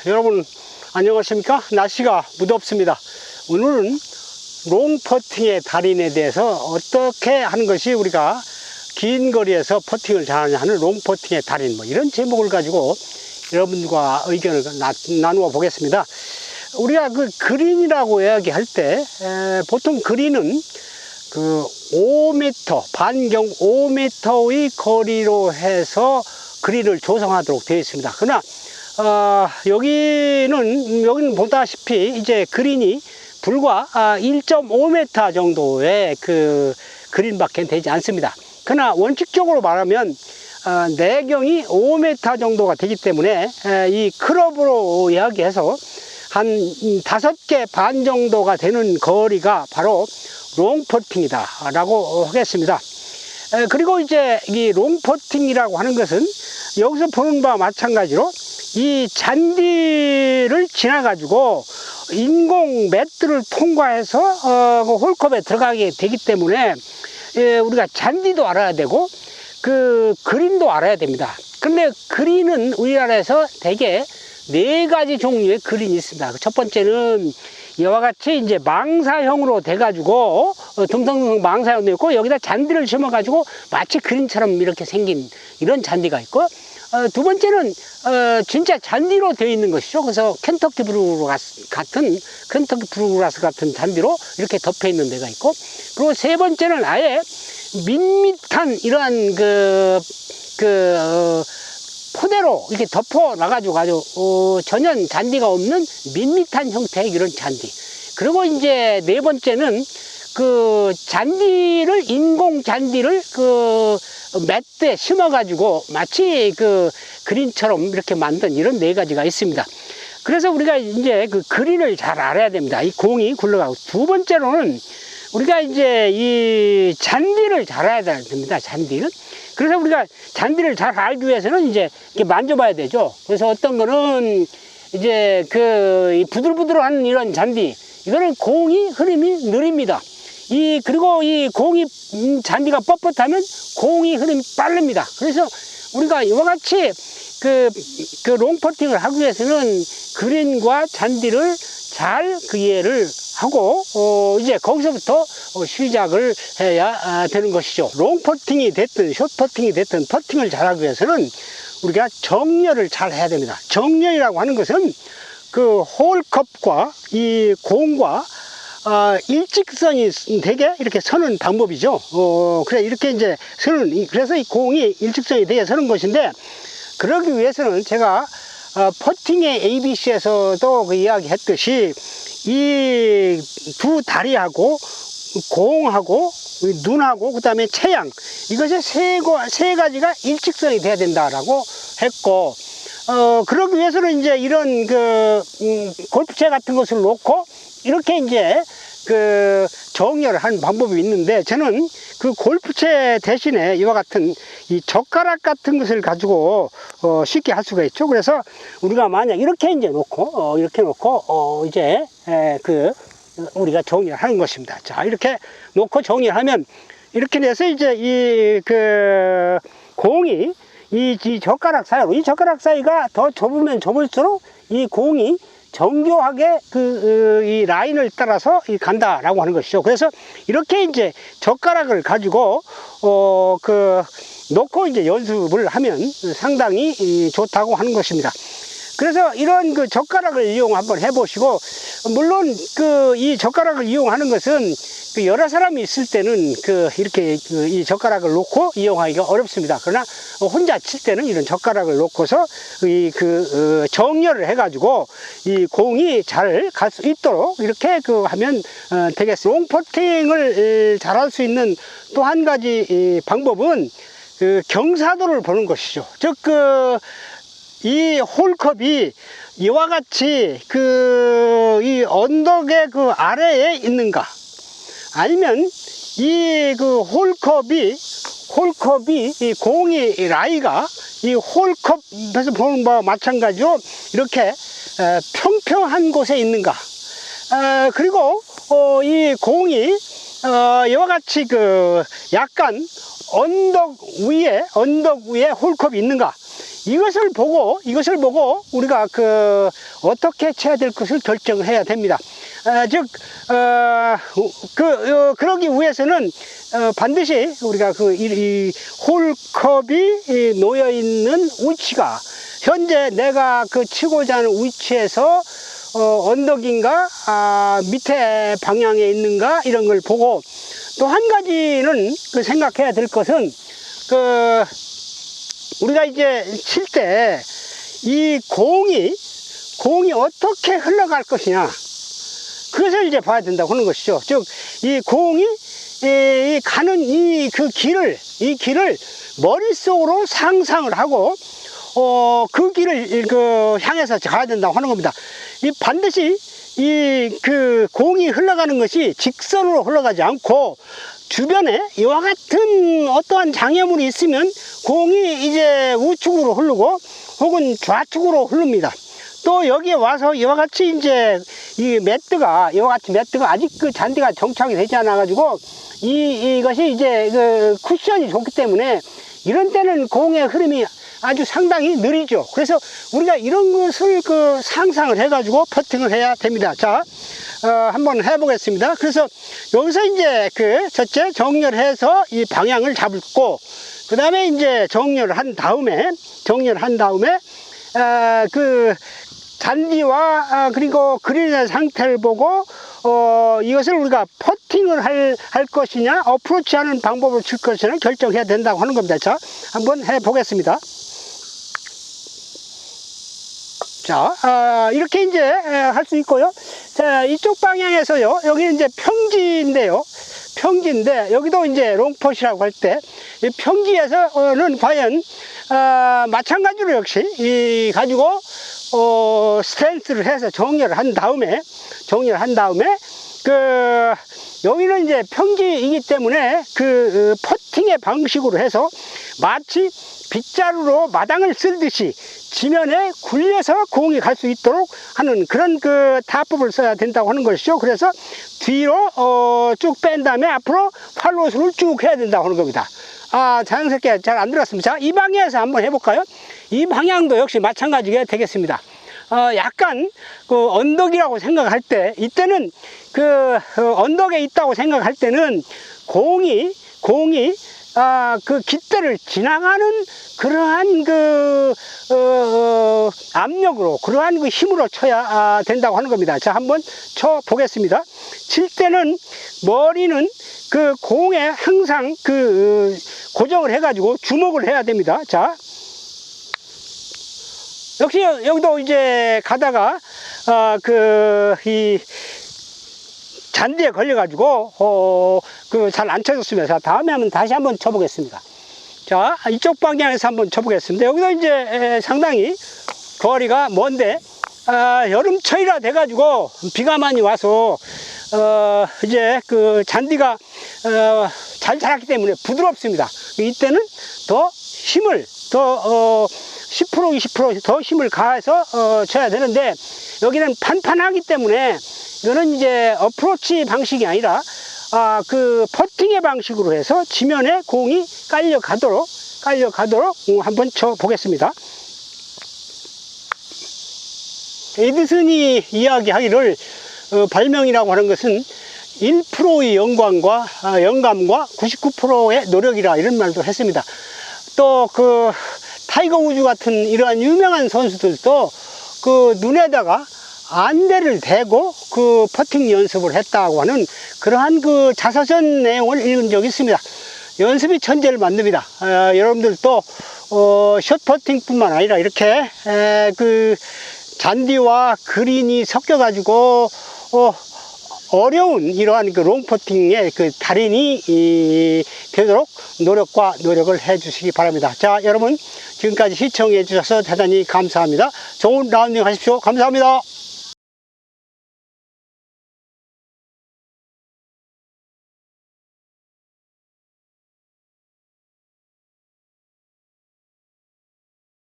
여러분 안녕하십니까? 날씨가 무덥습니다. 오늘은 롱퍼팅의 달인에 대해서 어떻게 하는 것이 우리가 긴 거리에서 퍼팅을 잘하냐 하는 롱퍼팅의 달인, 이런 제목을 가지고 여러분과 의견을 나누어 보겠습니다. 우리가 그 그린이라고 이야기할 때 보통 그린은 그 5m, 반경 5m의 거리로 해서 그린을 조성하도록 되어 있습니다. 그러나 여기는 보다시피 이제 그린이 불과 1.5m 정도의 그 그린밖에 되지 않습니다. 그러나 원칙적으로 말하면 내경이 5m 정도가 되기 때문에 이 클럽으로 이야기해서 한 5개 반 정도가 되는 거리가 바로 롱퍼팅이다 라고 하겠습니다. 그리고 이제 이 롱퍼팅이라고 하는 것은 여기서 보는 바와 마찬가지로 이 잔디를 지나 가지고 인공 매트를 통과해서 홀컵에 들어가게 되기 때문에 우리가 잔디도 알아야 되고 그 그린도 알아야 됩니다. 근데 그린은 우리나라에서 대개 4가지 종류의 그린이 있습니다. 첫 번째는 이와 같이 이제 망사형으로 돼가지고 듬성듬성 망사형도 있고, 여기다 잔디를 심어가지고 마치 그린처럼 이렇게 생긴 이런 잔디가 있고, 두 번째는 진짜 잔디로 되어 있는 것이죠. 그래서 켄터키 브루그라스 같은 잔디로 이렇게 덮여 있는 데가 있고, 그리고 세 번째는 아예 밋밋한 이러한 포대로 이렇게 덮어 놔가지고 아주 전혀 잔디가 없는 밋밋한 형태의 이런 잔디. 그리고 이제 네 번째는 그 잔디를, 인공 잔디를 그 매트에 심어가지고 마치 그 그린처럼 이렇게 만든 이런 4가지가 있습니다. 그래서 우리가 이제 그 그린을 잘 알아야 됩니다. 이 공이 굴러가고. 두 번째로는 우리가 이제 이 잔디를 잘 알아야 됩니다. 잔디를. 그래서 우리가 잔디를 잘 알기 위해서는 이제 이렇게 만져봐야 되죠. 그래서 어떤 거는 이제 이 부들부들한 이런 잔디, 이거는 공이 흐름이 느립니다. 그리고 이 공이 잔디가 뻣뻣하면 공이 흐름이 빠릅니다. 그래서 우리가 이와 같이 그 롱퍼팅을 하기 위해서는 그린과 잔디를 잘 이해를 하고 이제 거기서부터 시작을 해야 되는 것이죠. 롱퍼팅이 됐든 숏퍼팅이 됐든 퍼팅을 잘하기 위해서는 우리가 정렬을 잘 해야 됩니다. 정렬이라고 하는 것은 그 홀컵과 이 공과 일직선이 되게 이렇게 서는 방법이죠. 그래 이렇게 이제 그래서 이 공이 일직선이 되게 서는 것인데, 그러기 위해서는 제가 퍼팅의 ABC에서도 그 이야기했듯이 이 두 다리하고 공하고 눈하고 그 다음에 채양, 이것이 세 가지가 일직선이 돼야 된다라고 했고, 그러기 위해서는 이제 이런 골프채 같은 것을 놓고 이렇게 이제 정렬을 하는 방법이 있는데, 저는 그 골프채 대신에 이와 같은 이 젓가락 같은 것을 가지고 쉽게 할 수가 있죠. 그래서 우리가 만약 이렇게 이제 놓고 이제 우리가 정렬을 하는 것입니다. 자, 이렇게 놓고 정렬하면 이렇게 돼서 이제 공이 이 젓가락 사이로, 이 젓가락 사이가 더 좁으면 좁을수록 이 공이 정교하게 이 라인을 따라서 간다라고 하는 것이죠. 그래서 이렇게 이제 젓가락을 가지고 놓고 이제 연습을 하면 상당히 좋다고 하는 것입니다. 그래서 이런 젓가락을 이용 한번 해보시고, 물론 이 젓가락을 이용하는 것은 여러 사람이 있을 때는 이렇게 이 젓가락을 놓고 이용하기가 어렵습니다. 그러나 혼자 칠 때는 이런 젓가락을 놓고서 정렬을 해가지고 이 공이 잘 갈 수 있도록 이렇게 하면 되겠습니다. 롱퍼팅을 잘할 수 있는 또 한 가지 방법은 경사도를 보는 것이죠. 즉 이 홀컵이 이와 같이 이 언덕의 아래에 있는가, 아니면 이 홀컵이 이 공이 라이가 이 홀컵에서 보는 바와 마찬가지로 이렇게 평평한 곳에 있는가, 그리고 이 공이 이와 같이 약간 언덕 위에 홀컵이 있는가, 이것을 보고 우리가 어떻게 쳐야 될 것을 결정을 해야 됩니다. 그러기 위해서는 반드시 우리가 이 홀컵이 놓여 있는 위치가 현재 내가 치고자 하는 위치에서 언덕인가 밑에 방향에 있는가 이런 걸 보고, 또 한 가지는 생각해야 될 것은 우리가 이제 칠 때 이 공이 어떻게 흘러갈 것이냐, 그것을 이제 봐야 된다고 하는 것이죠. 즉, 이 공이 가는 이 길을 머릿속으로 상상을 하고 그 길을 향해서 가야 된다고 하는 겁니다. 반드시 공이 흘러가는 것이 직선으로 흘러가지 않고 주변에 이와 같은 어떠한 장애물이 있으면 공이 이제 우측으로 흐르고 혹은 좌측으로 흐릅니다. 또 여기에 와서 이와 같이 이제 이와 같이 매트가 아직 잔디가 정착이 되지 않아 가지고 이것이 이제 쿠션이 좋기 때문에 이런 때는 공의 흐름이 아주 상당히 느리죠. 그래서 우리가 이런 것을 상상을 해 가지고 퍼팅을 해야 됩니다. 자, 한번 해 보겠습니다. 그래서 여기서 이제 첫째 정렬해서 이 방향을 잡고, 그 다음에 이제 정렬을 한 다음에 잔디와 그리고 그린의 상태를 보고 이것을 우리가 퍼팅을 할 것이냐 어프로치하는 방법을 칠 것이냐 결정해야 된다고 하는 겁니다. 자, 한번 해 보겠습니다. 자, 이렇게 이제 할 수 있고요. 자, 이쪽 방향에서요, 여기 이제 평지인데 여기도 이제 롱폿이라고 할 때 이 평지에서는 과연 마찬가지로 역시 가지고 스탠스를 해서 정렬을 한 다음에 여기는 이제 평지이기 때문에 퍼팅의 방식으로 해서 마치 빗자루로 마당을 쓸듯이 지면에 굴려서 공이 갈 수 있도록 하는 그런 타법을 써야 된다고 하는 것이죠. 그래서 뒤로 쭉 뺀 다음에 앞으로 팔로스를 쭉 해야 된다고 하는 겁니다. 자연스럽게 잘 안 들어갔습니다. 자, 이 방향에서 한번 해볼까요? 이 방향도 역시 마찬가지가 되겠습니다. 약간 언덕이라고 생각할 때, 이때는 언덕에 있다고 생각할 때는 공이 깃대를 지나가는 그러한 압력으로, 그러한 힘으로 쳐야 된다고 하는 겁니다. 자, 한번 쳐 보겠습니다. 칠 때는 머리는 공에 항상 고정을 해가지고 주목을 해야 됩니다. 자, 역시 여기도 이제 가다가 이 잔디에 걸려가지고 잘 안 쳐졌습니다. 자, 다음에 다시 한번 쳐보겠습니다. 자, 이쪽 방향에서 한번 쳐보겠습니다. 여기도 이제 상당히 거리가 먼데 여름철이라 돼가지고 비가 많이 와서 이제 잔디가 잘 자랐기 때문에 부드럽습니다. 이때는 더 힘을 10% 20% 더 힘을 가해서 쳐야 되는데, 여기는 판판하기 때문에 이거는 이제 어프로치 방식이 아니라 퍼팅의 방식으로 해서 지면에 공이 깔려가도록 한번 쳐 보겠습니다. 에디슨이 이야기하기를 발명이라고 하는 것은 1%의 영감과 99%의 노력이라, 이런 말도 했습니다. 또 타이거 우즈 같은 이러한 유명한 선수들도 눈에다가 안대를 대고 퍼팅 연습을 했다고 하는 그러한 자서전 내용을 읽은 적이 있습니다. 연습이 천재를 만듭니다. 여러분들도 숏 퍼팅 뿐만 아니라 이렇게 잔디와 그린이 섞여 가지고 어려운 이러한 롱 퍼팅의 달인이 되도록 노력을 해 주시기 바랍니다. 자, 여러분 지금까지 시청해 주셔서 대단히 감사합니다. 좋은 라운딩 하십시오. 감사합니다.